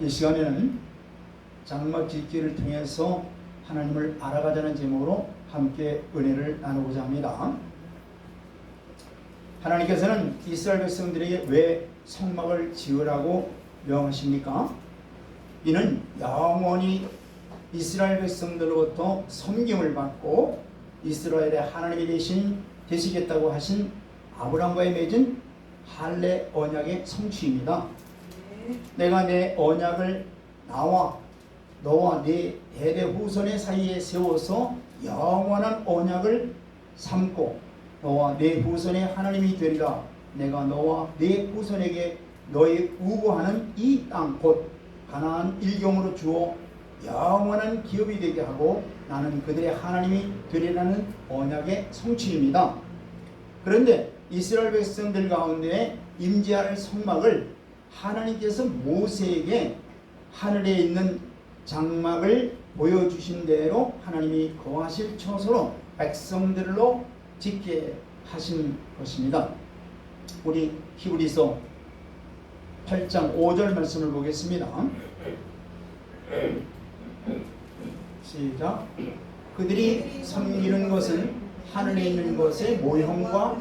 이 시간에는 장막 짓기를 통해서 하나님을 알아가자는 제목으로 함께 은혜를 나누고자 합니다. 하나님께서는 이스라엘 백성들에게 왜 성막을 지으라고 명하십니까? 이는 영원히 이스라엘 백성들로부터 섬김을 받고 이스라엘의 하나님이 되시겠다고 하신 아브라함과의 맺은 할례 언약의 성취입니다. 내가 내 언약을 너와 네 대대 후손의 사이에 세워서 영원한 언약을 삼고 너와 네 후손의 하나님이 되리라. 내가 너와 네 후손에게 너희 우고하는 이 땅 곧 가나안 일경으로 주어 영원한 기업이 되게 하고 나는 그들의 하나님이 되리라는 언약의 성취입니다. 그런데 이스라엘 백성들 가운데 임재할 성막을 하나님께서 모세에게 하늘에 있는 장막을 보여주신 대로 하나님이 거하실 처소로 백성들로 짓게 하신 것입니다. 우리 히브리서 8장 5절 말씀을 보겠습니다. 시작. 그들이 섬기는 것은 하늘에 있는 것의 모형과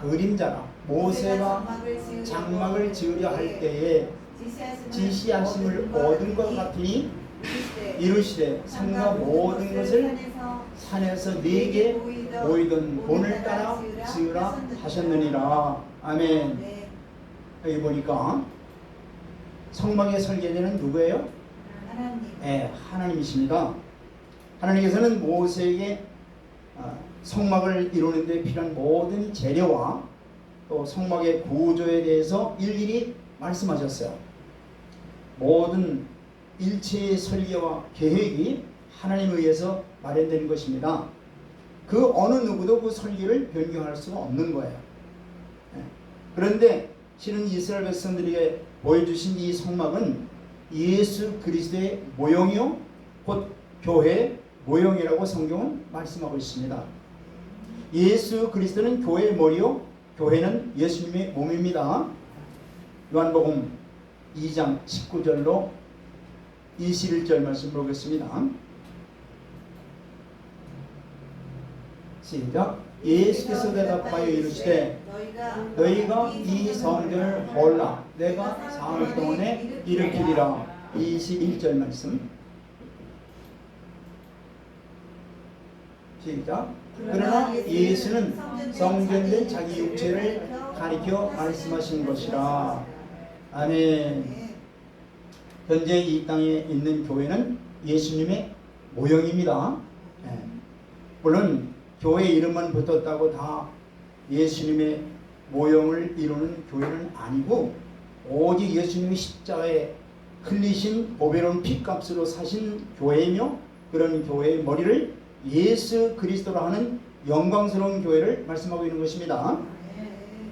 그림자라. 모세가 장막을 지으려 할 때에 지시하심을 얻은 것 같으니 이르시되 산과 모든 것을 산에서 네게 보이던 본을 따라 지으라 하셨느니라. 아멘. 여기 보니까 성막의 설계자는 누구예요? 하나님. 네, 하나님이십니다. 하나님께서는 모세에게 성막을 이루는 데 필요한 모든 재료와 또 성막의 구조에 대해서 일일이 말씀하셨어요. 모든 일체의 설계와 계획이 하나님에 의해서 마련된 것입니다. 그 어느 누구도 그 설계를 변경할 수가 없는 거예요. 그런데 실은 이스라엘 백성들에게 보여주신 이 성막은 예수 그리스도의 모형이요 곧 교회의 모형이라고 성경은 말씀하고 있습니다. 예수 그리스도는 교회의 머리요 교회는 예수님의 몸입니다. 요한복음 2장 19절로 21절 말씀 보겠습니다. 시작. 예수께서 대답하여 이르시되 너희가 이 성전을 헐라 내가 사흘 동안에 일으키리라. 21절 말씀. 시작. 그러나 예수는 성전된 자기 육체를 가리켜 말씀하신 것이라. 아멘. 현재 이 땅에 있는 교회는 예수님의 모형입니다. 물론 교회 이름만 붙었다고 다 예수님의 모형을 이루는 교회는 아니고 오직 예수님이 십자가에 흘리신 보배로운 피값으로 사신 교회이며 그런 교회의 머리를 예수 그리스도로 하는 영광스러운 교회를 말씀하고 있는 것입니다.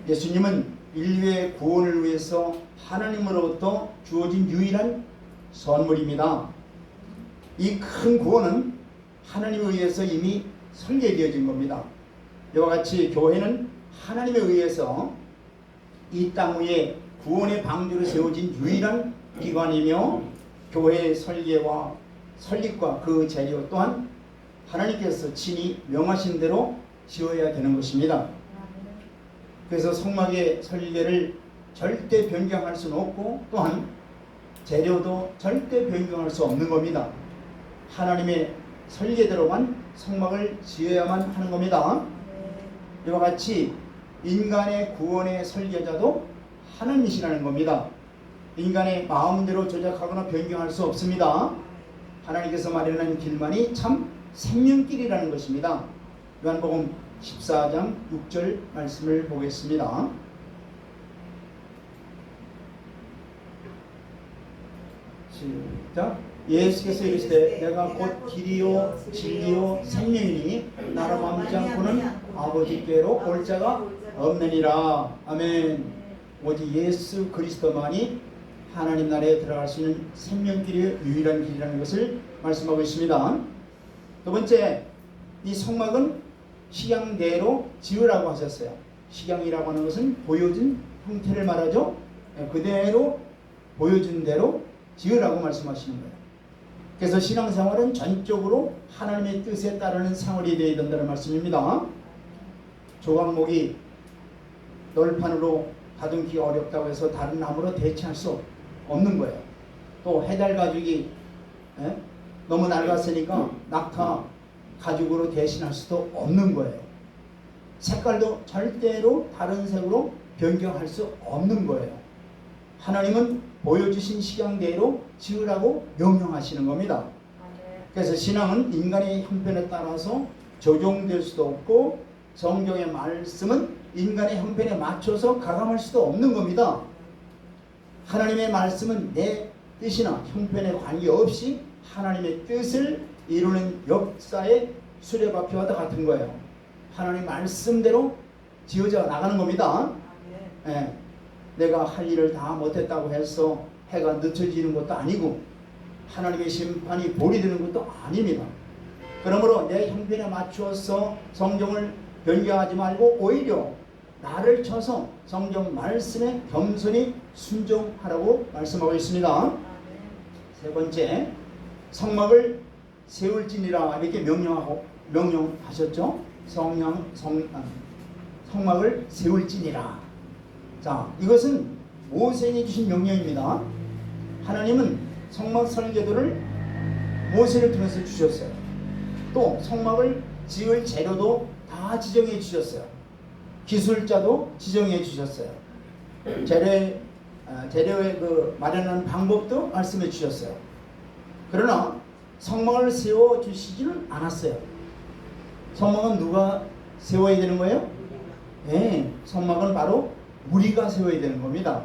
예수님은 인류의 구원을 위해서 하나님으로부터 주어진 유일한 선물입니다. 이 큰 구원은 하나님에 의해서 이미 설계되어진 겁니다. 이와 같이 교회는 하나님에 의해서 이 땅 위에 구원의 방주로 세워진 유일한 기관이며 교회의 설계와 설립과 그 재료 또한 하나님께서 친히 명하신 대로 지어야 되는 것입니다. 그래서 성막의 설계를 절대 변경할 수는 없고 또한 재료도 절대 변경할 수 없는 겁니다. 하나님의 설계대로만 성막을 지어야만 하는 겁니다. 이와 같이 인간의 구원의 설계자도 하나님이시라는 겁니다. 인간의 마음대로 조작하거나 변경할 수 없습니다. 하나님께서 마련한 길만이 참 생명길이라는 것입니다. 요한복음 14장 6절 말씀을 보겠습니다. 시작. 예수께서 이르시되 내가 곧 길이요 진리요 생명이니 나로 맘지 않고는 아버지께로 올 자가 없느니라. 아멘. 오직 예수 그리스도만이 하나님 나라에 들어갈 수 있는 생명길의 유일한 길이라는 것을 말씀하고 있습니다. 두 번째, 이 성막은 식양대로 지으라고 하셨어요. 식양이라고 하는 것은 보여준 형태를 말하죠. 그대로 보여준 대로 지으라고 말씀하시는 거예요. 그래서 신앙생활은 전적으로 하나님의 뜻에 따르는 생활이 되어야 된다는 말씀입니다. 조각목이 널판으로 다듬기가 어렵다고 해서 다른 나무로 대체할 수 없는 거예요. 또 해달 가죽이 너무 낡았으니까 낙타 가죽으로 대신할 수도 없는 거예요. 색깔도 절대로 다른 색으로 변경할 수 없는 거예요. 하나님은 보여주신 식양대로 지으라고 명령하시는 겁니다. 그래서 신앙은 인간의 형편에 따라서 조정될 수도 없고 성경의 말씀은 인간의 형편에 맞춰서 가감할 수도 없는 겁니다. 하나님의 말씀은 내 뜻이나 형편에 관계없이 하나님의 뜻을 이루는 역사의 수레바퀴와 같은 거예요. 하나님 말씀대로 지어져 나가는 겁니다. 내가 할 일을 다 못했다고 해서 해가 늦춰지는 것도 아니고 하나님의 심판이 볼이 되는 것도 아닙니다. 그러므로 내 형편에 맞추어서 성경을 변경하지 말고 오히려 나를 쳐서 성경 말씀에 겸손히 순종하라고 말씀하고 있습니다. 세 번째, 성막을 세울지니라 이렇게 명령하셨죠. 성막을 세울지니라. 자, 이것은 모세에게 주신 명령입니다. 하나님은 성막 설계도를 모세를 통해서 주셨어요. 또 성막을 지을 재료도 다 지정해 주셨어요. 기술자도 지정해 주셨어요. 재료의 마련하는 방법도 말씀해 주셨어요. 그러나 성막을 세워 주시지는 않았어요. 성막은 누가 세워야 되는 거예요? 네, 성막은 바로 우리가 세워야 되는 겁니다.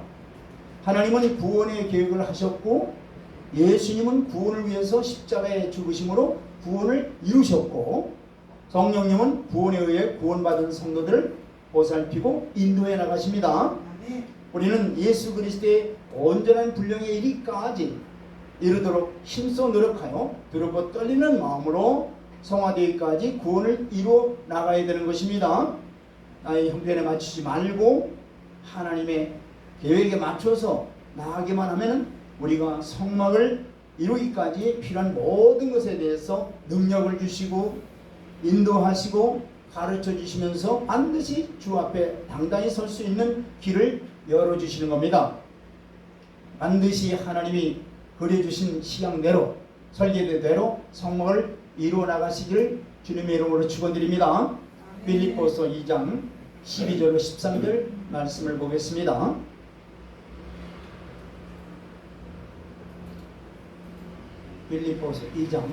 하나님은 구원의 계획을 하셨고 예수님은 구원을 위해서 십자가에 죽으심으로 구원을 이루셨고 성령님은 구원에 의해 구원받은 성도들을 보살피고 인도해 나가십니다. 우리는 예수 그리스도의 온전한 분량에 이르기까지 이르도록 힘써 노력하여 두렵고 떨리는 마음으로 성화되기까지 구원을 이루어 나가야 되는 것입니다. 나의 형편에 맞추지 말고 하나님의 계획에 맞춰서 나가기만 하면 우리가 성막을 이루기까지 필요한 모든 것에 대해서 능력을 주시고 인도하시고 가르쳐 주시면서 반드시 주 앞에 당당히 설 수 있는 길을 열어주시는 겁니다. 반드시 하나님이 그려주신 시간대로 설계대로 성막을 이루어 나가시기를 주님의 이름으로 축원드립니다. 빌립보서 2장 12절로 13절 말씀을 보겠습니다. 빌립보서 2장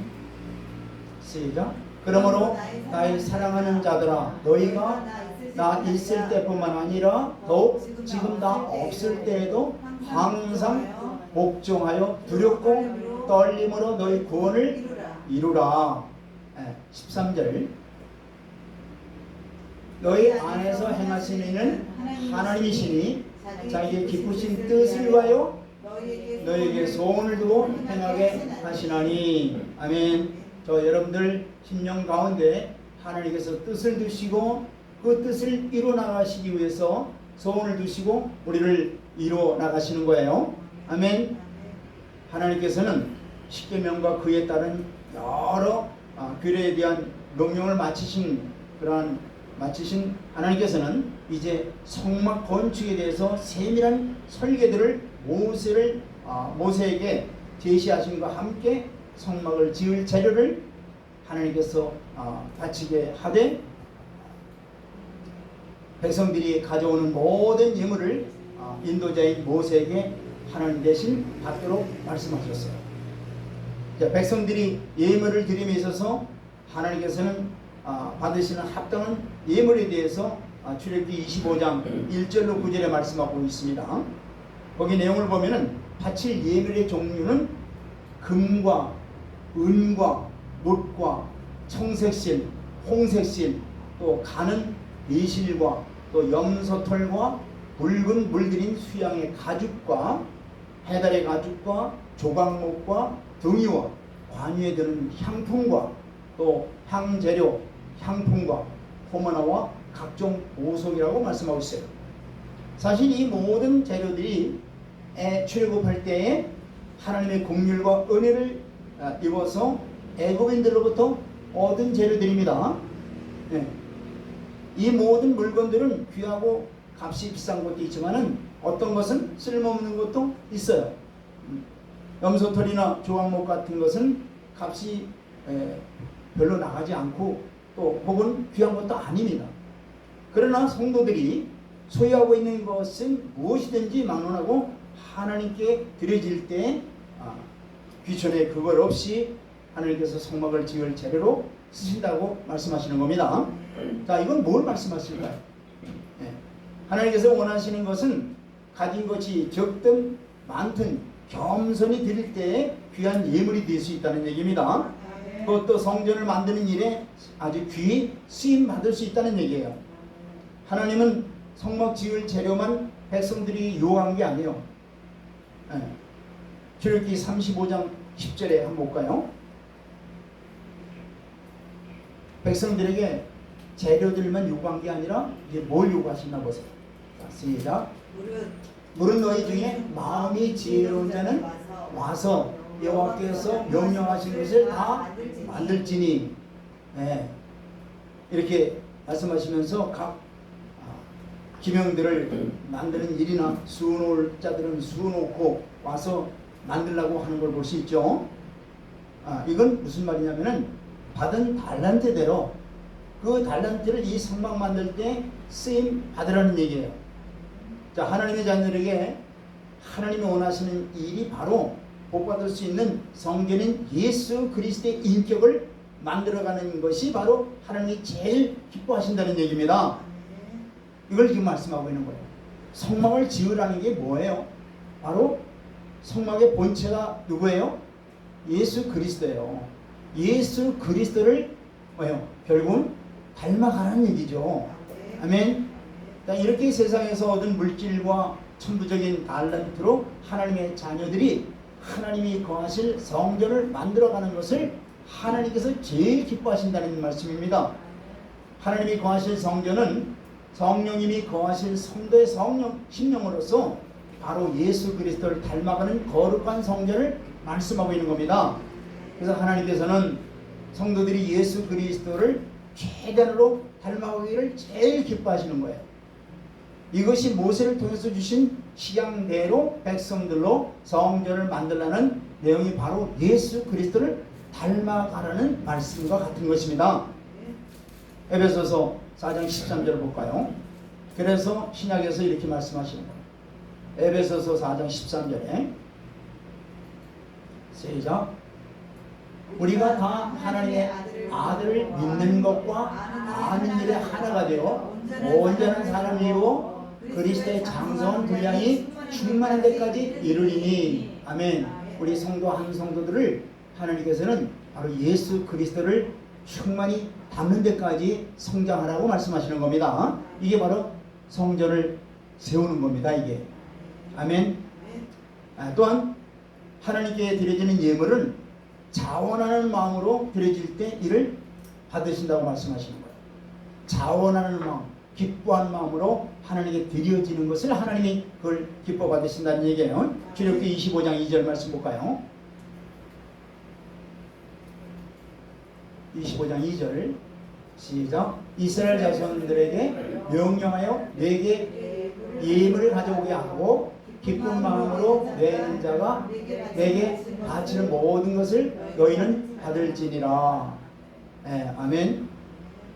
시작. 그러므로 나의 사랑하는 자들아 너희가 나 있을 때뿐만 아니라 더욱 지금 나 없을 때에도 항상 복종하여 두렵고 떨림으로 너희 구원을 이루라. 13절 너희 안에서 행하시는 이는 하나님이시니 자기의 기쁘신 뜻을 위하여 너희에게 소원을 두고 행하게 하시나니. 아멘. 저 여러분들 심령 가운데 하나님께서 뜻을 두시고 그 뜻을 이루어 나가시기 위해서 소원을 두시고 우리를 이루어 나가시는 거예요. 아멘. 하나님께서는 십계명과 그에 따른 여러 규례에 대한 명령을 마치신 하나님께서는 이제 성막 건축에 대해서 세밀한 설계들을 모세에게 제시하심과 함께 성막을 지을 재료를 하나님께서 바치게 하되 백성들이 가져오는 모든 예물을 인도자인 모세에게 하나님 대신 받도록 말씀하셨어요. 백성들이 예물을 드림에 있어서 하나님께서는 받으시는 합당한 예물에 대해서 출애굽기 25장 1절로 9절에 말씀하고 있습니다. 거기 내용을 보면은 바칠 예물의 종류는 금과 은과 놋과 청색실, 홍색실, 또 가는 매실과 또 염소털과 붉은 물들인 수양의 가죽과 해달의 가죽과 조각목과 등이와 관유에 드는 향품과 또 향재료, 향품과 포마나와 각종 보석이라고 말씀하고 있어요. 사실 이 모든 재료들이 출애굽할 때에 하나님의 긍휼과 은혜를 입어서 애굽인들로부터 얻은 재료들입니다. 네. 이 모든 물건들은 귀하고 값이 비싼 것도 있지만은 어떤 것은 쓸모없는 것도 있어요. 염소털이나 조각목 같은 것은 값이 별로 나가지 않고 또 혹은 귀한 것도 아닙니다. 그러나 성도들이 소유하고 있는 것은 무엇이든지 막론하고 하나님께 드려질 때 귀천에 그걸 없이 하나님께서 성막을 지을 재료로 쓰신다고 말씀하시는 겁니다. 자, 이건 뭘 말씀하실까요? 하나님께서 원하시는 것은 가진 것이 적든 많든 겸손히 드릴 때에 귀한 예물이 될 수 있다는 얘기입니다. 그것도 성전을 만드는 일에 아주 귀히 쓰임 받을 수 있다는 얘기예요. 하나님은 성막 지을 재료만 백성들이 요구한 게 아니에요. 출애굽기 35장 10절에 한번 볼까요? 백성들에게 재료들만 요구한 게 아니라 이제 뭘 요구하시나 보세요. 자, 시작. 무릇 너희 중에 마음이 지혜로운 자는 와서 여호와께서 명령하신 것을 다 만들지니. 이렇게 말씀하시면서 각 기명들을 만드는 일이나 수놓을 자들은 수놓고 와서 만들라고 하는 걸 볼 수 있죠. 이건 무슨 말이냐면은 받은 달란트대로 그 달란트를 이 성막 만들 때 쓰임 받으라는 얘기예요. 자, 하나님의 자녀들에게 하나님이 원하시는 일이 바로 복받을 수 있는 성전인 예수 그리스도의 인격을 만들어가는 것이 바로 하나님이 제일 기뻐하신다는 얘기입니다. 이걸 지금 말씀하고 있는 거예요. 성막을 지으라는 게 뭐예요? 바로 성막의 본체가 누구예요? 예수 그리스도예요. 예수 그리스도를 뭐예요? 결국은 닮아가라는 얘기죠. 아멘. 이렇게 세상에서 얻은 물질과 천부적인 달란트로 하나님의 자녀들이 하나님이 거하실 성전을 만들어가는 것을 하나님께서 제일 기뻐하신다는 말씀입니다. 하나님이 거하실 성전은 성령님이 거하실 성도의 심령으로서 바로 예수 그리스도를 닮아가는 거룩한 성전을 말씀하고 있는 겁니다. 그래서 하나님께서는 성도들이 예수 그리스도를 최대한으로 닮아가기를 제일 기뻐하시는 거예요. 이것이 모세를 통해서 주신 식양대로 백성들로 성전을 만들라는 내용이 바로 예수 그리스도를 닮아가라는 말씀과 같은 것입니다. 에베소서 4장 13절을 볼까요? 그래서 신약에서 이렇게 말씀하시는 거예요. 에베소서 4장 13절에 시작. 우리가 다 하나님의 아들을 믿는 것과 아는 일에 하나가 되어 온전한 사람이고 그리스도의 장성한 분량이 충만한 데까지 이르리니. 아멘. 우리 성도 한 성도들을 하나님께서는 바로 예수 그리스도를 충만히 담는 데까지 성장하라고 말씀하시는 겁니다. 이게 바로 성전을 세우는 겁니다. 이게. 아멘. 또한 하나님께 드려지는 예물은 자원하는 마음으로 드려질 때 이를 받으신다고 말씀하시는 거예요. 자원하는 마음, 기뻐하는 마음으로 하나님께 드려지는 것을 하나님이 그걸 기뻐 받으신다는 얘기예요. 출애굽기 25장 2절 말씀 볼까요? 25장 2절 시작. 이스라엘 자손들에게 명령하여 내게 예물을 가져오게 하고 기쁜 마음으로 내는 자가 내게 바치는 모든 것을 너희는 받을지니라. 아멘.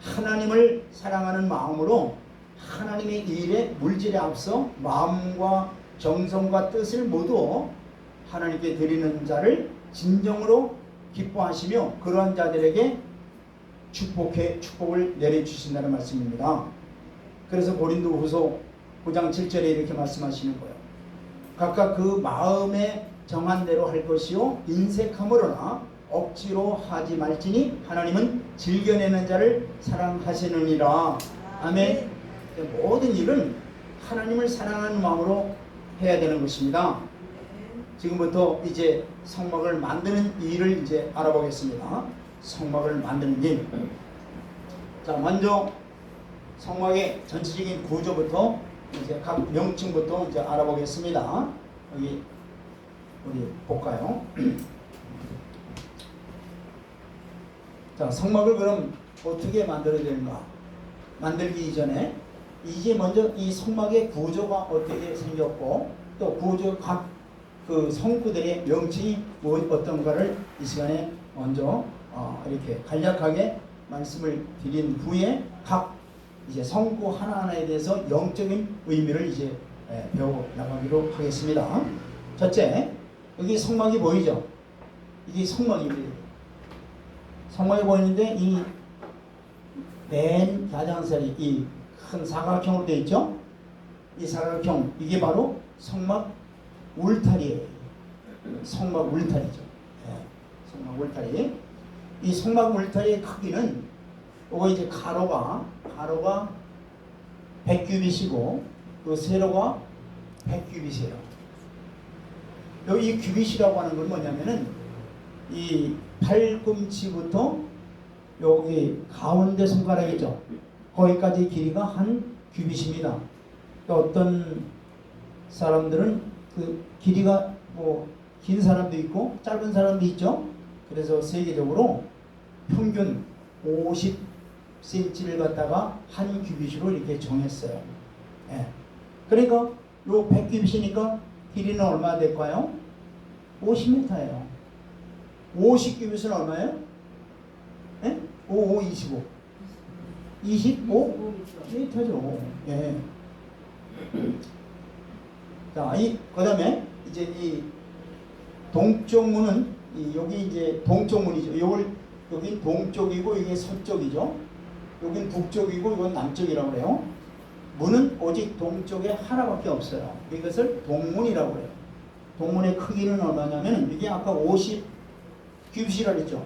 하나님을 사랑하는 마음으로 하나님의 일에 물질에 앞서 마음과 정성과 뜻을 모두 하나님께 드리는 자를 진정으로 기뻐하시며 그러한 자들에게 축복을 내려주신다는 말씀입니다. 그래서 고린도후서 9장 7절에 이렇게 말씀하시는 거예요. 각각 그 마음에 정한 대로 할 것이요 인색함으로나 억지로 하지 말지니 하나님은 즐겨내는 자를 사랑하시느니라. 아멘. 모든 일은 하나님을 사랑하는 마음으로 해야 되는 것입니다. 지금부터 이제 성막을 만드는 일을 이제 알아보겠습니다. 성막을 만드는 일. 자, 먼저 성막의 전체적인 구조부터 이제 각 명칭부터 이제 알아보겠습니다. 여기 우리 볼까요? 자, 성막을 그럼 어떻게 만들어야 되는가? 만들기 이전에 이제 먼저 이 성막의 구조가 어떻게 생겼고 또 구조 각 그 성구들의 명칭이 어떤가를 이 시간에 먼저 이렇게 간략하게 말씀을 드린 후에 각 이제 성구 하나하나에 대해서 영적인 의미를 이제 배워 나가기로 하겠습니다. 첫째, 여기 성막이 보이죠? 이게 성막입니다. 성막이 보이는데 이 맨 가장살이 이 큰 사각형으로 되어 있죠? 이 사각형 이게 바로 성막 울타리예요. 성막 울타리죠. 성막 울타리. 이 성막 울타리의 크기는 이거 이제 가로가 100규빗이고 그 세로가 100규빗이에요. 여기 이 규빗이라고 하는 건 뭐냐면은 이 팔꿈치부터 여기 가운데 손가락이죠. 거기까지 길이가 한 규빗입니다. 어떤 사람들은 그 길이가 뭐 긴 사람도 있고 짧은 사람도 있죠. 그래서 세계적으로 평균 50cm를 갖다가 한 규빗으로 이렇게 정했어요. 그러니까 요 100규빗이니까 길이는 얼마 될까요? 50m예요. 50규빗은 얼마예요? 5, 25. 25m죠. 예. 자, 그 다음에 이제 이 동쪽 문은 여기 이제 동쪽 문이죠. 여긴 동쪽이고 이게 서쪽이죠. 여긴 북쪽이고 이건 남쪽이라고 그래요. 문은 오직 동쪽에 하나밖에 없어요. 이것을 동문이라고 해요. 동문의 크기는 얼마냐면 이게 아까 50규빗이라고 했죠.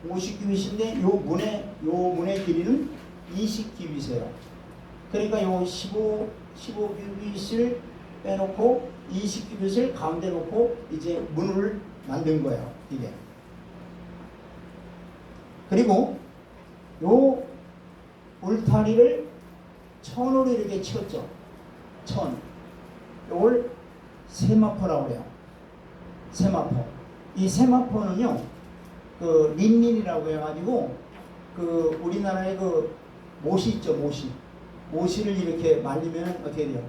50규빗인데 요 문의 길이는 20규빗이에요. 그러니까 요 15규빗을 빼놓고 20규빗을 가운데 놓고 이제 문을 만든 거예요. 이게. 그리고 요 울타리를 천으로 이렇게 치웠죠. 천. 요걸 세마포라고 해요. 세마포. 이 세마포는요, 그 린닌이라고 해가지고 그 우리나라의 그 못이 있죠. 못이를 이렇게 말리면 어떻게 돼요?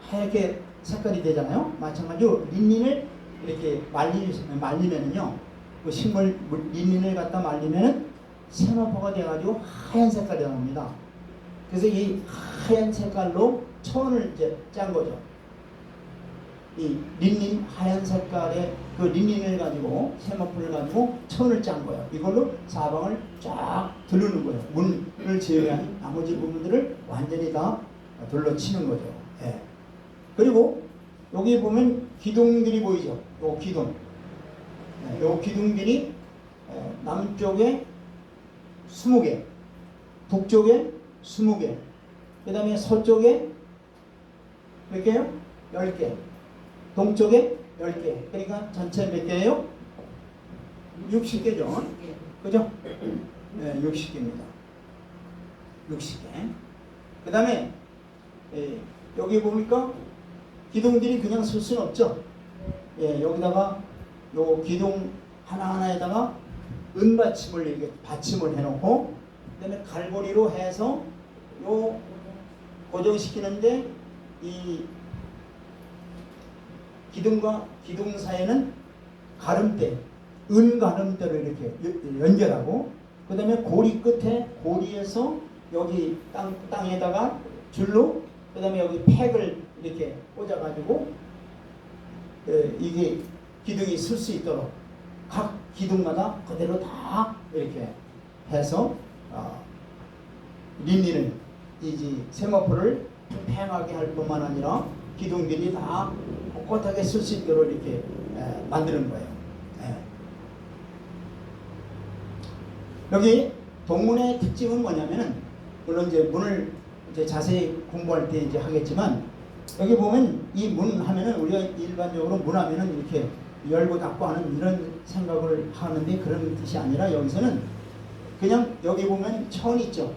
하얗게 색깔이 되잖아요. 마찬가지로 린닌을 이렇게 말리면은요, 그 식물 린닌을 갖다 말리면은 세마포가 돼가지고 하얀 색깔이 나옵니다. 그래서 이 하얀 색깔로 천을 이제 짠 거죠. 이 린닌 하얀 색깔의 그 린닌을 가지고 세마포를 가지고 천을 짠 거예요. 이걸로 사방을 쫙 둘르는 거예요. 문을 제외한 나머지 부분들을 완전히 다 둘러치는 거죠. 예. 그리고 여기 보면 기둥들이 보이죠. 요 기둥. 요 기둥들이 남쪽에 20개, 북쪽에 20개, 그 다음에 서쪽에 몇 개요? 10개, 동쪽에 10개. 그러니까 전체 몇 개예요? 60개죠. 그죠? 네, 60개입니다. 60개. 그 다음에 여기 보니까 기둥들이 그냥 쓸 수는 없죠. 여기다가 요 기둥 하나하나에다가 은받침을 이렇게 받침을 해놓고, 그 다음에 갈고리로 해서 요 고정시키는데 이 기둥과 기둥 사이에는 가름대, 은가름대를 이렇게 연결하고, 그 다음에 고리 끝에 고리에서 여기 땅에다가 줄로, 그 다음에 여기 팩을 이렇게 꽂아가지고 이게 기둥이 쓸 수 있도록 각 기둥마다 그대로 다 이렇게 해서 린닌을 이제 세마포를 팽팽하게 할 뿐만 아니라 기둥들이 다 꼿꼿하게 쓸 수 있도록 이렇게 만드는 거예요. 여기 동문의 특징은 뭐냐면은, 물론 이제 문을 이제 자세히 공부할 때 이제 하겠지만, 여기 보면 이 문 하면은 우리가 일반적으로 문 하면은 이렇게 열고 닫고 하는 이런 생각을 하는데, 그런 뜻이 아니라 여기서는 그냥 여기 보면 천 있죠.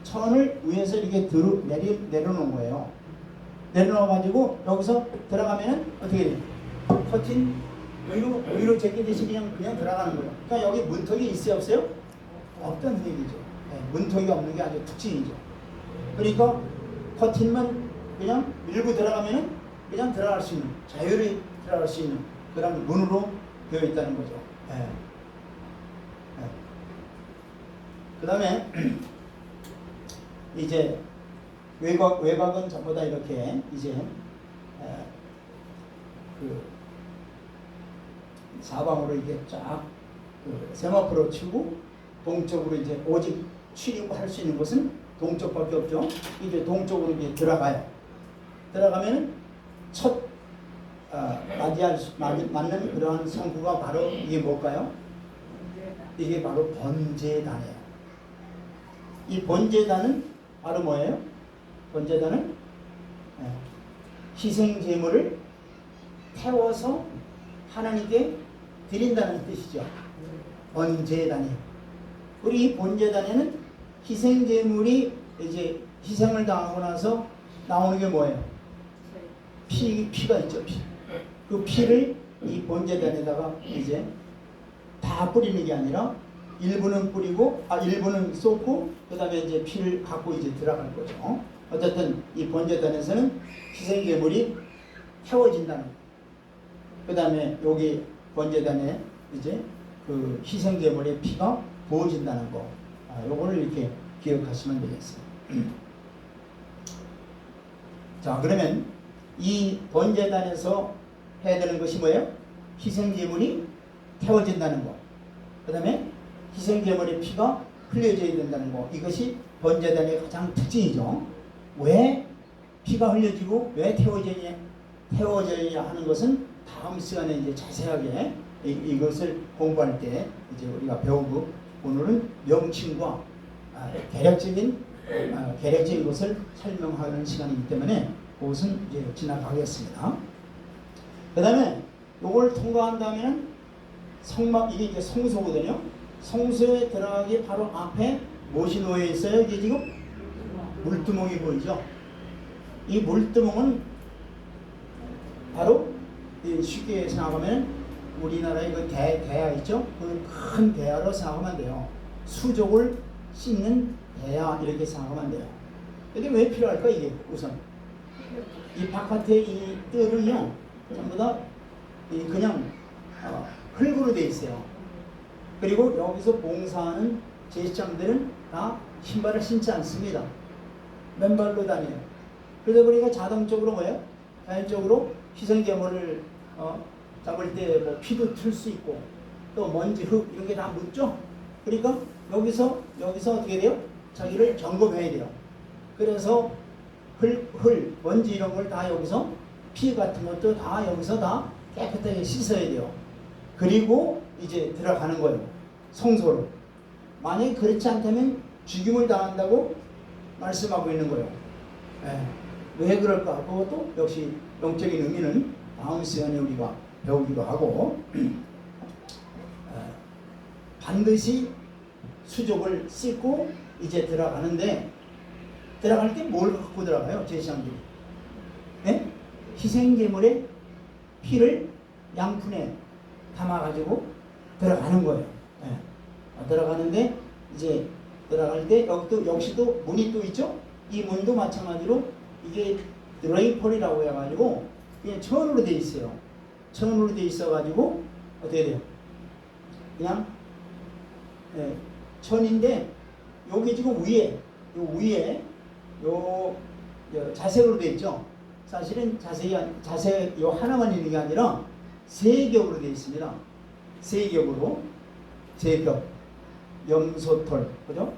천을 위에서 이렇게 내려놓은 거예요. 내려놓아 가지고 여기서 들어가면은 어떻게 돼요? 커튼 의로 제끼듯이 그냥 들어가는 거예요. 그러니까 여기 문턱이 있어요, 없어요? 없다는 얘기죠. 네, 문턱이 없는 게 아주 특징이죠. 그러니까 커튼만 그냥 밀고 들어가면은 그냥 들어갈 수 있는, 자유를 들어갈 수 있는 그런 문으로 되어 있다는 거죠. 네. 네. 그 다음에 이제 외곽은 전부 다 이렇게 이제 그 사방으로 이게 쫙 그 세마포로 치고 동쪽으로 이제 오직 출입할 수 있는 곳은 동쪽밖에 없죠. 이제 동쪽으로 이제 들어가요. 들어가면은 첫 맞는 그러한 성구가 바로 이게 뭘까요? 이게 바로 번제단이에요. 이 번제단은 바로 뭐예요? 번제단은 희생 제물을 태워서 하나님께 드린다는 뜻이죠. 번제단이. 우리 이 번제단에는 희생 제물이 이제 희생을 당하고 나서 나오는 게 뭐예요? 피가 있죠. 피. 그 피를 이 번제단에다가 이제 다 뿌리는 게 아니라 일부는 뿌리고 일부는 쏟고 그다음에 이제 피를 갖고 이제 들어갈 거죠. 어쨌든 이 번제단에서는 희생 제물이 태워진다는 거. 그다음에 여기 번제단에 이제 그 희생 제물의 피가 부어진다는 거. 요거를 이렇게 기억하시면 되겠어요. 자, 그러면 이 번제단에서 해야 되는 것이 뭐예요? 희생 제물이 태워진다는 거. 그다음에 희생 제물의 피가 흘려져야 된다는 거. 이것이 번제단의 가장 특징이죠. 왜 피가 흘려지고 왜 태워져야 하는 것은 다음 시간에 이제 자세하게 이것을 공부할 때 이제 우리가 배우고, 오늘은 명칭과 개략적인 것을 설명하는 시간이기 때문에 그것은 이제 지나가겠습니다. 그 다음에 이걸 통과한 다음에는 성막, 이게 이제 성소거든요. 성소에 들어가기 바로 앞에 무엇이 놓여 있어요? 이게 지금 물두멍이 보이죠? 이 물두멍은 바로 쉽게 생각하면 우리나라의 그 대야 있죠? 그 큰 대야로 생각하면 돼요. 수족을 씻는 대야 이렇게 생각하면 돼요. 이게 왜 필요할까? 이게 우선 이 바깥에 이 뜰은요 전부 다 그냥 흙으로 돼 있어요. 그리고 여기서 봉사하는 제사장들은 다 신발을 신지 않습니다. 맨발로 다녀요. 그러다 보니까 자동적으로 뭐예요? 자연적으로 희생제물을 잡을 때 뭐 피도 틀 수 있고 또 먼지, 흙 이런 게 다 묻죠. 그러니까 여기서 어떻게 돼요? 자기를 점검해야 돼요. 그래서 먼지 이런 걸 다 여기서 피 같은 것도 다 여기서 다 깨끗하게 씻어야 돼요. 그리고 이제 들어가는 거예요. 성소로. 만약에 그렇지 않다면 죽임을 당한다고 말씀하고 있는 거예요. 왜 그럴까? 그것도 역시 영적인 의미는 다음 시간에 우리가 배우기도 하고 반드시 수족을 씻고 이제 들어가는데 들어갈 때 뭘 갖고 들어가요? 제사장들이 희생제물의 피를 양푼에 담아가지고 들어가는 거예요. 들어가는데 이제 들어갈 때 역시 또 문이 또 있죠? 이 문도 마찬가지로 이게 드레이퍼리라고 해가지고 그냥 천으로 돼 있어요. 천으로 돼 있어가지고 어떻게 돼요? 그냥 천인데 여기 지금 위에 자색으로 돼 있죠. 사실은 자색 요 하나만 있는 게 아니라 세 겹으로 돼 있습니다. 세 겹으로 세 겹. 염소털, 그죠?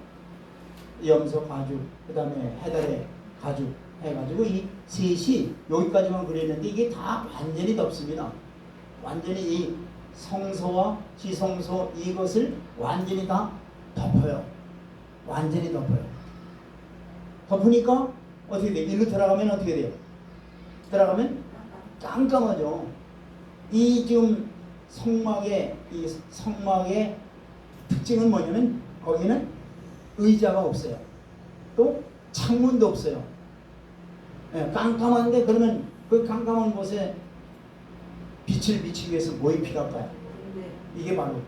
염소 가죽, 그 다음에 해달의 가죽 해가지고 이 셋이 여기까지만 그렸는데 이게 다 완전히 덮습니다. 완전히 이 성소와 지성소 이것을 완전히 다 덮어요. 완전히 덮어요. 덮으니까 어떻게 돼요? 일로 들어가면 어떻게 돼요? 들어가면 깜깜하죠. 이 지금 성막의 특징은 뭐냐면 거기는 의자가 없어요. 또 창문도 없어요. 깜깜한데 그러면 그 깜깜한 곳에 빛을 비치기 위해서 뭐가 필요할까요? 이게 바로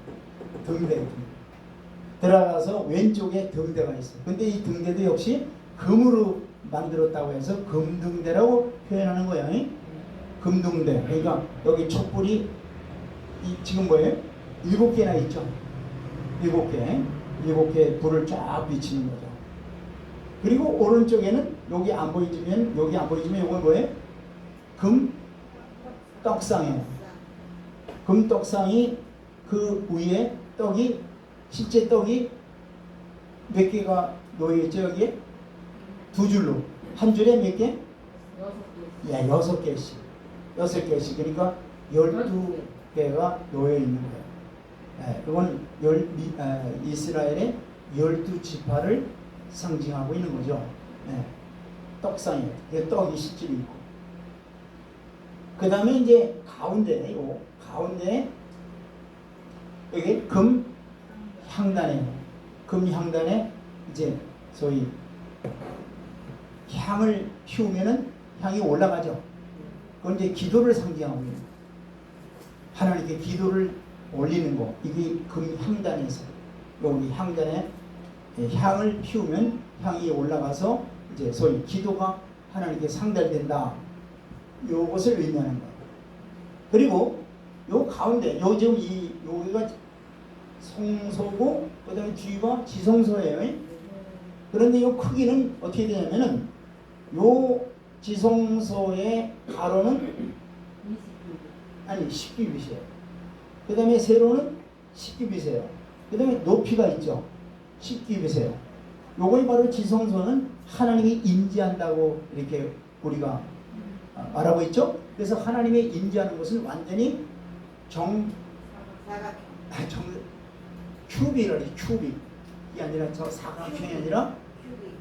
등대거든요. 들어가서 왼쪽에 등대가 있어요. 근데 이 등대도 역시 금으로 만들었다고 해서 금등대라고 표현하는 거예요. 금등대. 그러니까 여기 촛불이 지금 뭐예요? 7개나 있죠. 7개. 7개 불을 쫙 비치는 거죠. 그리고 오른쪽에는 여기 안 보이지만 이건 뭐예요? 금 떡상이에요. 금 떡상이 그 위에 떡이 실제 떡이 몇 개가 놓여있죠 여기에? 2줄로. 한 줄에 몇 개? 6개. 예, 6개씩. 6개씩. 그러니까 12개가 놓여있는 거예요. 예, 그건 이스라엘의 12지파를 상징하고 있는 거죠. 예, 떡상이에요. 그 떡이 실제로 있고. 그 다음에 이제 가운데 여기 금 향단에 이제 소위 향을 피우면은 향이 올라가죠. 그건 이제 기도를 상징하고 있는 거예요. 하나님께 기도를 올리는 거. 이게 금 향단에서 여기 향단에 향을 피우면 향이 올라가서 이제 소위 기도가 하나님께 상달된다. 요것을 의미하는 거예요. 그리고 요 가운데 지금 여기가 성소고 그다음에 뒤가 지성소예요. 그런데 요 크기는 어떻게 되냐면은 요 지성소의 가로는 10규빗이에요. 그 다음에 세로는 10규빗이에요. 그 다음에 높이가 있죠. 10규빗이에요. 요거이 바로 지성소는 하나님이 임재한다고 이렇게 우리가 말하고 있죠. 그래서 하나님의 임재하는 것은 완전히 큐빅이라니 큐빅. 이 아니라 저 사각형이 아니라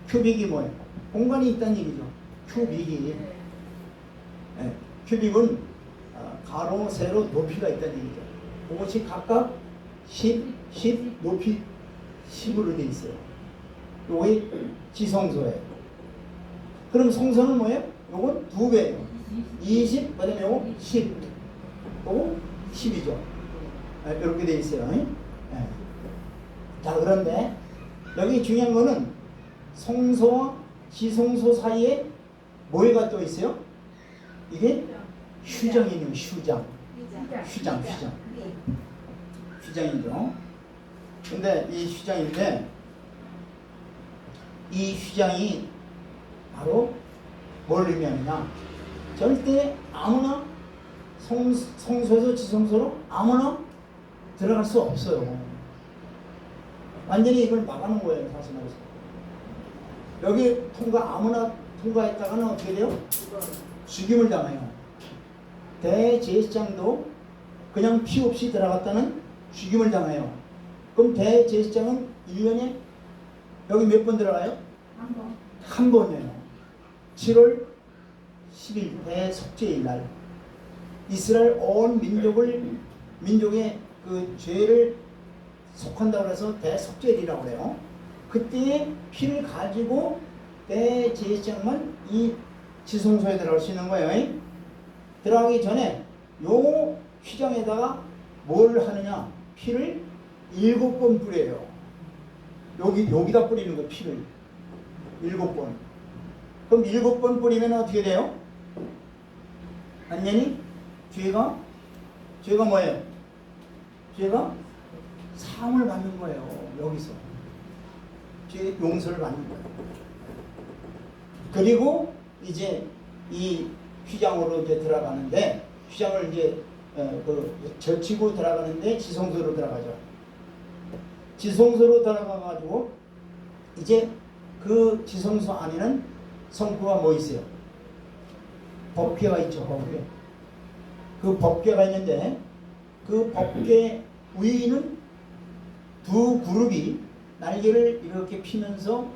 큐빅이 뭐예요? 공간이 있다는 얘기죠. 큐빅이. 네. 큐빅은 가로, 세로, 높이가 있다는 얘기죠. 그것이 각각 10, 높이 10으로 되어 있어요. 요게 지성소예요. 그럼 성소는 뭐예요? 요건 2배예요. 20, 그 다음에 요거 10. 요거 10이죠. 네, 이렇게 되어 있어요. 네. 자, 그런데 여기 중요한 거는 성소와 지성소 사이에 뭐가 또 있어요? 이게 휴장이네요. 휴장이죠. 근데 이 휴장인데 이 휴장이 바로 뭘 의미하느냐? 절대 아무나 성소에서 지성소로 아무나 들어갈 수 없어요. 완전히 이걸 막아놓은 거예요. 사실 말해서. 여기 아무나 통과했다가는 어떻게 돼요? 죽임을 당해요. 대제사장도 그냥 피 없이 들어갔다는 죽임을 당해요. 그럼 대제사장은 1년에 여기 몇 번 들어가요? 한 번이에요. 7월 10일 대속죄일 날 이스라엘 온 민족의 그 죄를 속한다고 해서 대속죄일이라고 그래요. 그때 피를 가지고 대제사장만 이 지성소에 들어갈 수 있는 거예요. 들어가기 전에 요 휘장에다가 뭘 하느냐? 피를 7번 뿌려요. 여기다 뿌리는 거 피를 7번. 그럼 7번 뿌리면 어떻게 돼요? 완전히 죄가 뭐예요? 죄가 사함을 받는 거예요. 여기서 죄 용서를 받는 거예요. 그리고 이제 이 휘장으로 이제 들어가는데 휘장을 이제 젖히고 들어가는데 지성소로 들어가죠. 지성소로 들어가가지고 이제 그 지성소 안에는 성구가 뭐 있어요? 법궤가 있죠. 법궤. 그 법궤가 있는데 그 법궤 위에는 두 그룹이 날개를 이렇게 피면서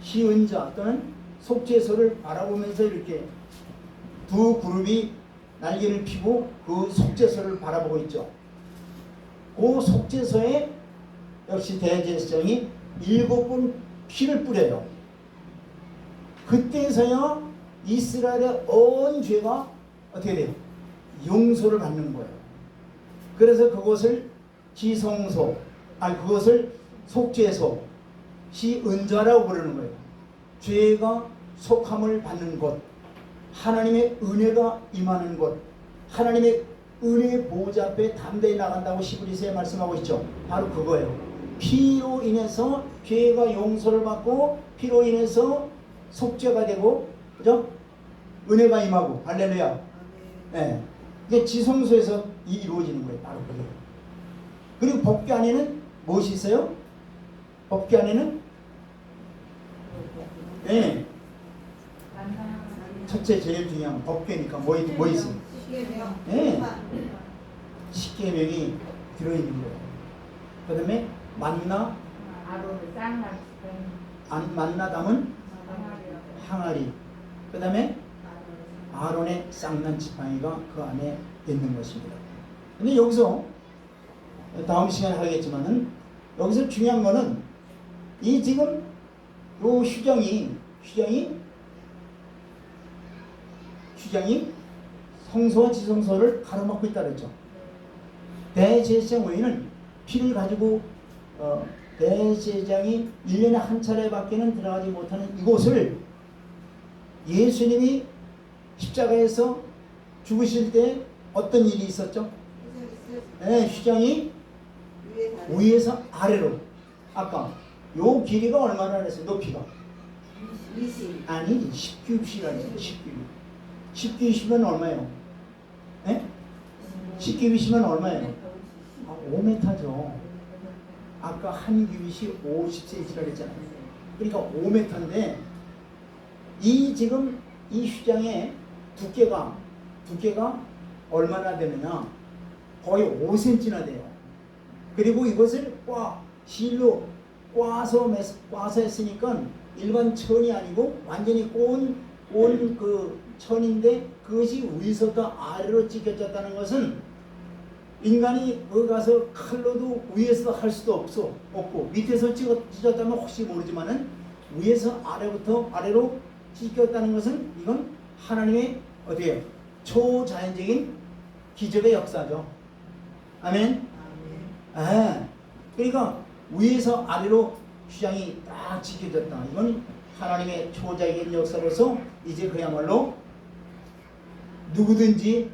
시은자 또는 속죄소를 바라보면서 이렇게 두 그룹이 날개를 피고 그 속죄소를 바라보고 있죠. 그 속죄소에 역시 대제사장이 7번 피를 뿌려요. 그때서야 이스라엘의 온 죄가 어떻게 돼요? 용서를 받는 거예요. 그래서 그것을 지성소, 그것을 속죄소, 시은좌라고 부르는 거예요. 죄가 속함을 받는 곳, 하나님의 은혜가 임하는 곳, 하나님의 은혜의 보좌 앞에 담대히 나간다고 히브리서에 말씀하고 있죠. 바로 그거예요. 피로 인해서 죄가 용서를 받고 피로 인해서 속죄가 되고, 그죠? 은혜가 임하고, 할렐루야. 네. 이게 지성소에서 이루어지는 거예요. 바로 그게. 그리고 법궤 안에는 무엇이 있어요? 법궤 안에는 네. 첫째 제일 중요한 법궤니까 뭐 있어요? 네. 십계명이 들어있는 거예요. 그 다음에 만나 만나 담은 항아리, 그 다음에 아론의 쌍난 지팡이가 그 안에 있는 것입니다. 근데 여기서 다음 시간에 하겠지만은 여기서 중요한 거는 이 지금 요 휴장이 성소와 지성소를 가로막고 있다 그랬죠. 대제사장 외에는 피를 가지고 대제사장이 1년에 한 차례밖에는 들어가지 못하는 이곳을 예수님이 십자가에서 죽으실 때 어떤 일이 있었죠? 네, 휘장이 위에서 아래로. 아까 요 길이가 얼마나 됐어요? 높이가? 20. 아니 10규빗이라는 10규빗이면 얼마예요? 네? 10규빗이면 얼마예요? 5m죠. 아까 한 규빗이 50cm라 그랬잖아요. 그러니까 5m인데 지금 이 휘장의 두께가 얼마나 되느냐? 거의 5cm나 돼요. 그리고 이것을 실로 꽈서 했으니까 일반 천이 아니고 완전히 꼰 그 천인데 그것이 위에서부터 아래로 찢겨졌다는 것은 인간이 거기 가서 칼로도 위에서 할 수도 없고 밑에서 찢었다면 혹시 모르지만은 위에서 아래로 찢겼다는 것은 이건 하나님의 어디에요? 초자연적인 기적의 역사죠. 아멘. 그러니까 위에서 아래로 휘장이 딱 찢겨졌다. 이건 하나님의 초자연적인 역사로서 이제 그야말로 누구든지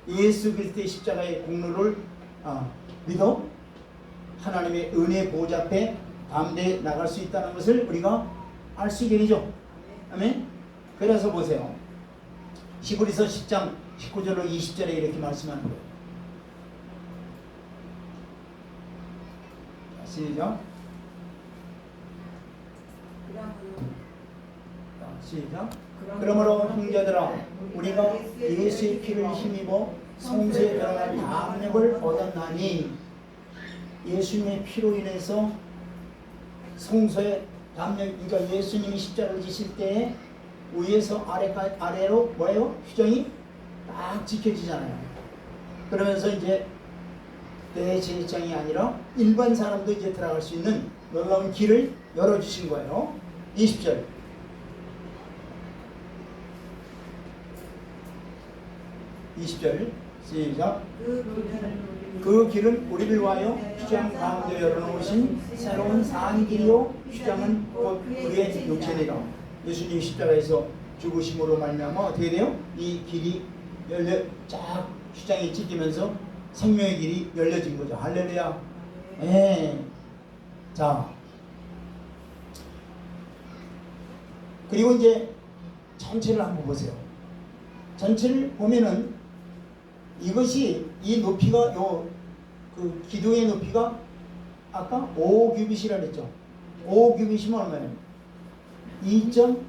예수 그리스도의 십자가의 공로를 믿어 하나님의 은혜 보좌 앞에 담대히 나갈 수 있다는 것을 우리가 알 수 있게 되죠. 아멘. 그래서 보세요. 히브리서 10장 19절로 20절에 이렇게 말씀하는 거예요. 시작. 시작. 그러므로 형제들아 우리가 예수의 피를 힘입어 성소에 들어갈 담력을 얻었나니, 예수님의 피로 인해서 성소의 담력, 그러니까 예수님이 십자가를 지실 때에 위에서 아래로 뭐예요? 휘장이 딱 지켜지잖아요. 그러면서 이제 대제사장이 아니라 일반 사람도 이제 들어갈 수 있는 놀라운 길을 열어주신 거예요. 20절. 시작. 그 길은 우리를 위하여 휘장 가운데 열어놓으신 새로운 산 길이요 휘장은 곧 우리의 육체니라. 예수님 십자가에서 죽으심으로 말미암아 어떻게 돼요? 이 길이 쫙 휘장이 찢기면서 생명의 길이 열려진 거죠. 할렐루야. 자, 그리고 이제 전체를 한번 보세요. 전체를 보면은 이것이 이 높이가 그 기둥의 높이가 아까 5규빗이라 그랬죠. 5규빗이면 얼마예요? 2.5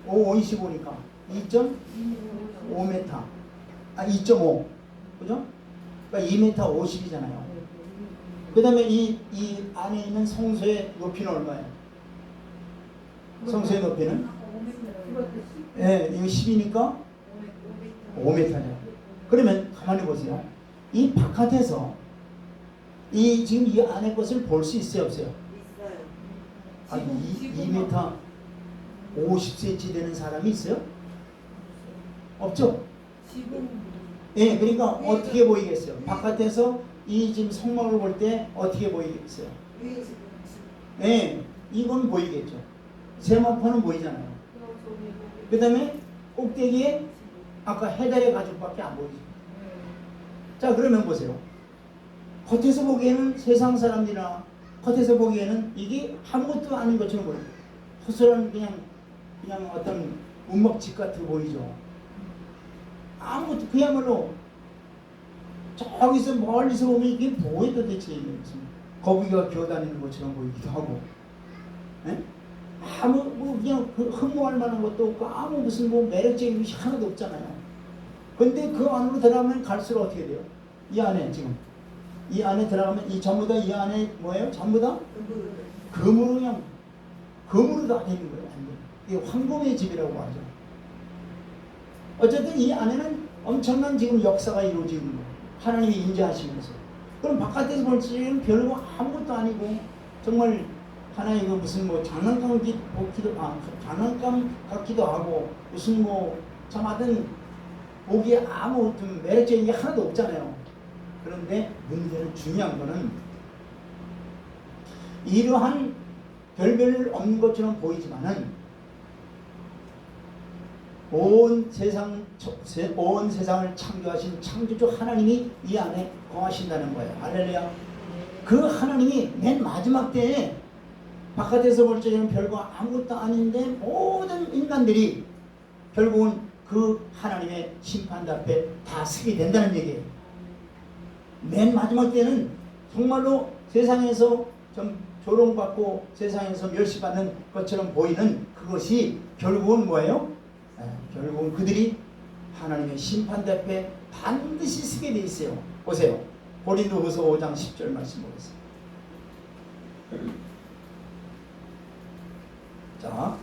25니까 2.5m. 2.5. 그죠? 그러니까 2m 50이잖아요. 그 다음에 이 안에 있는 성소의 높이는 얼마예요? 성소의 높이는? 이거 10이니까 5m죠. 그러면 가만히 보세요. 이 바깥에서 지금 이 안에 것을 볼 수 있어요, 없어요? 있어요. 2m 50cm 되는 사람이 있어요? 없죠? 지붕. 예, 그러니까 어떻게 보이겠어요? 바깥에서 이 지금 성막을 볼 때 어떻게 보이겠어요? 위에 지붕. 예, 이건 보이겠죠. 세마포는 보이잖아요. 그 다음에 꼭대기에 아까 해달의 가죽밖에 안 보이죠. 자, 그러면 보세요. 겉에서 보기에는 세상 사람들이나 겉에서 보기에는 이게 아무것도 아닌 것처럼 보여요. 허술한 그냥 어떤 운먹집 같아 보이죠. 아무것도 그야말로 저기서 멀리서 보면 이게 뭐에 도대체 무슨 거북이가 기어다니는 것처럼 보이기도 하고, 에? 아무 뭐 그냥 흠모할 만한 것도 없고 아무 무슨 뭐 매력적인 것이 하나도 없잖아요. 근데 그 안으로 들어가면 갈수록 어떻게 돼요? 이 안에 지금 이 안에 들어가면 이 전부 다 이 안에 뭐예요? 전부 다 금으로 그냥 금으로 다 되는 거예요. 완전. 이게 황금의 집이라고 하죠. 어쨌든 이 안에는 엄청난 지금 역사가 이루어지는 거예요. 하나님이 인자하시면서. 그럼 바깥에서 볼 때는 별거 아무것도 아니고 정말 하나의 그 무슨 뭐 장난감 같기도 하고 무슨 뭐 참 하여튼 보기에 아무 좀 매력적인 게 하나도 없잖아요. 그런데 문제는 중요한 거는 이러한 별별 없는 것처럼 보이지만은 온 세상을 창조하신 창조주 하나님이 이 안에 거하신다는 거예요. 할렐루야. 그 하나님이 맨 마지막 때에 바깥에서 볼 적에는 별거 아무것도 아닌데 모든 인간들이 결국은 그 하나님의 심판 앞에 다 서게 된다는 얘기예요. 맨 마지막 때는 정말로 세상에서 좀 조롱받고 세상에서 멸시받는 것처럼 보이는 그것이 결국은 뭐예요? 결국은 그들이 하나님의 심판 앞에 반드시 서게 돼 있어요. 보세요. 고린도후서 5장 10절 말씀 보겠습니다. 자,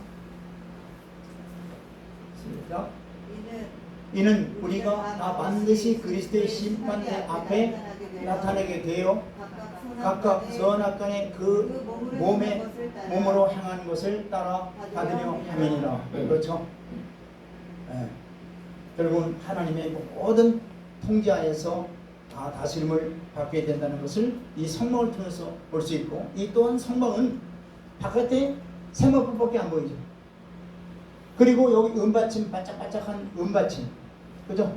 시작. 이는 우리가 다 반드시 그리스도의 심판대 앞에 나타나게 되어 각각 선악간에 그 몸으로 행한 것을 따라 받으려 함이니라. 그렇죠? 네. 결국은 하나님의 모든 통제하에서 다 다스림을 받게 된다는 것을 이 성막을 통해서 볼 수 있고, 이 또한 성막은 바깥에 세마포밖에 안 보이죠. 그리고 여기 은받침, 반짝반짝한 은받침, 그죠?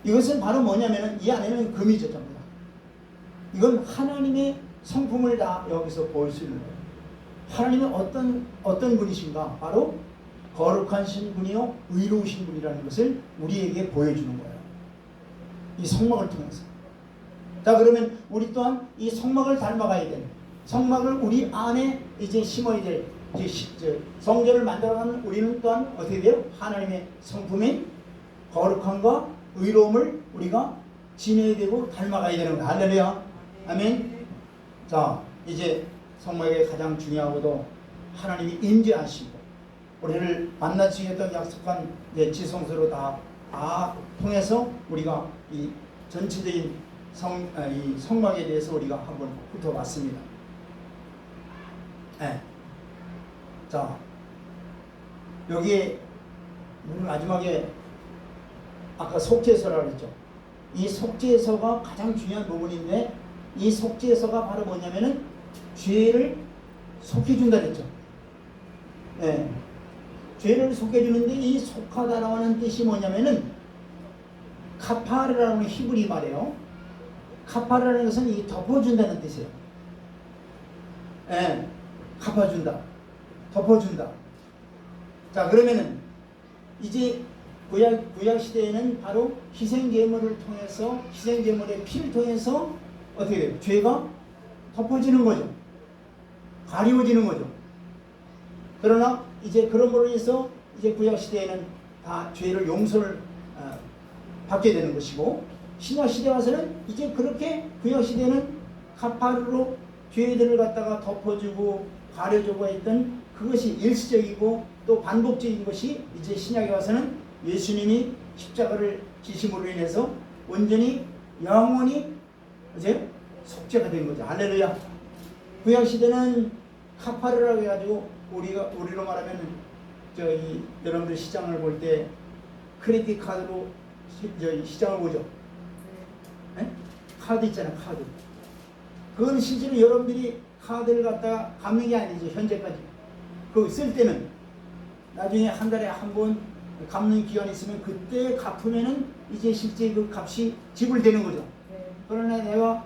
이것은 바로 뭐냐면은 이 안에는 금이죠, 전부 다. 이건 하나님의 성품을 다 여기서 볼 수 있는 거예요. 하나님은 어떤 분이신가? 바로 거룩하신 분이요, 의로우신 분이라는 것을 우리에게 보여주는 거예요. 이 성막을 통해서. 자, 그러면 우리 또한 이 성막을 닮아가야 되는, 성막을 우리 안에 이제 심어야 될, 성전을 만들어가는 우리는 또한 어떻게 돼요? 하나님의 성품인 거룩함과 의로움을 우리가 지내야 되고 닮아가야 되는 거예요. 할렐루야. 아멘. 자, 이제 성막의 가장 중요하고도 하나님이 임재하시고 우리를 만나주시겠다고 약속한 지성소로 다 통해서 우리가 이 전체적인 이 성막에 대해서 우리가 한번 훑어봤습니다. 네. 자, 여기에 마지막에 아까 속죄서라고 했죠. 이 속죄서가 가장 중요한 부분인데, 이 속죄서가 바로 뭐냐면은 죄를 속해준다 그랬죠. 네. 죄를 속해주는데 이 속하다라고 하는 뜻이 뭐냐면은 카파르라는 히브리 말이에요. 카파르라는 것은 이 덮어준다는 뜻이에요. 네. 갚아준다. 덮어준다. 자, 그러면은 이제 구약 시대에는 바로 희생제물을 통해서, 희생제물의 피를 통해서 어떻게 돼요? 죄가 덮어지는 거죠. 가리워지는 거죠. 그러나 이제 그런 걸로 해서 이제 구약 시대에는 다 죄를 용서를 받게 되는 것이고, 신약 시대 와서는 이제 그렇게 구약 시대는 카파르로 죄들을 갖다가 덮어주고 가려주고 했던 그것이 일시적이고 또 반복적인 것이 이제 신약에 와서는 예수님이 십자가를 지심으로 인해서 온전히 영원히 이제 속죄가 된 거죠. 할렐루야. 구약 시대는 카파르라고 해가지고 우리로 말하면 여러분들 시장을 볼 때 크레딧 카드로 시장을 보죠. 네? 카드 있잖아요, 카드. 그건 실제로 여러분들이 카드를 갖다가 갚는 게 아니죠, 현재까지. 그 쓸 때는 나중에 한 달에 한 번 갚는 기간이 있으면 그때 갚으면은 이제 실제 그 값이 지불되는 거죠. 그러나 내가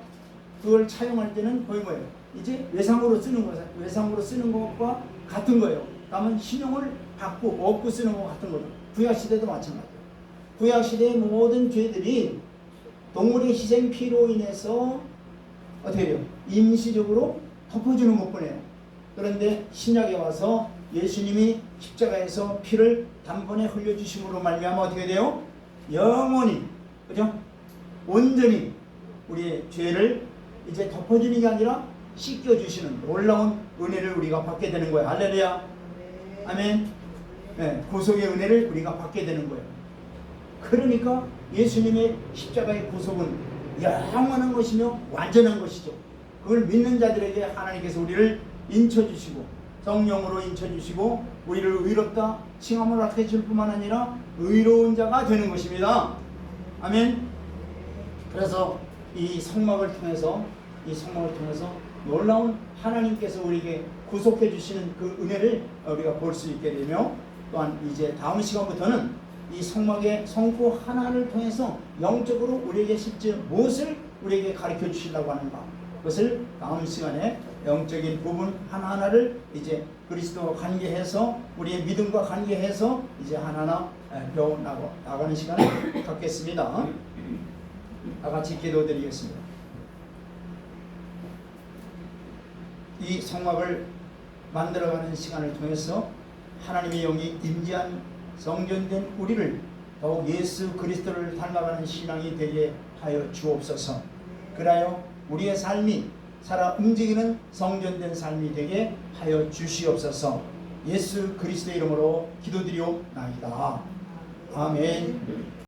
그걸 차용할 때는 거의 뭐예요? 이제 외상으로 쓰는 거, 외상으로 쓰는 것과 같은 거예요. 다만 신용을 받고 얻고 쓰는 것 같은 거죠. 구약 시대도 마찬가지예요. 구약 시대의 모든 죄들이 동물의 희생 피로 인해서 어떻게 돼요? 임시적으로 덮어주는 것뿐이에요. 그런데 신약에 와서 예수님이 십자가에서 피를 단번에 흘려주심으로 말미암아 어떻게 돼요? 영원히, 그죠? 온전히 우리의 죄를 이제 덮어주는 게 아니라 씻겨주시는 놀라운 은혜를 우리가 받게 되는 거예요. 할렐루야. 아멘. 네, 구속의 은혜를 우리가 받게 되는 거예요. 그러니까 예수님의 십자가의 구속은 영원한 것이며 완전한 것이죠. 그걸 믿는 자들에게 하나님께서 우리를 인쳐주시고 성령으로 인쳐주시고 우리를 의롭다 칭함을 받게 줄 뿐만 아니라 의로운 자가 되는 것입니다. 아멘. 그래서 이 성막을 통해서 놀라운 하나님께서 우리에게 구속해 주시는 그 은혜를 우리가 볼 수 있게 되며, 또한 이제 다음 시간부터는 이 성막의 성구 하나를 통해서 영적으로 우리에게 실제 무엇을 우리에게 가르쳐 주시려고 하는가, 그것을 다음 시간에 영적인 부분 하나하나를 이제 그리스도와 관계해서 우리의 믿음과 관계해서 이제 하나하나 배워 나가는 시간을 갖겠습니다. 다 같이 기도드리겠습니다. 이 성막을 만들어가는 시간을 통해서 하나님의 영이 임재한 성전된 우리를 더욱 예수 그리스도를 닮아가는 신앙이 되게 하여 주옵소서. 그리하여 우리의 삶이 살아 움직이는 성전된 삶이 되게 하여 주시옵소서. 예수 그리스도의 이름으로 기도드리옵나이다. 아멘.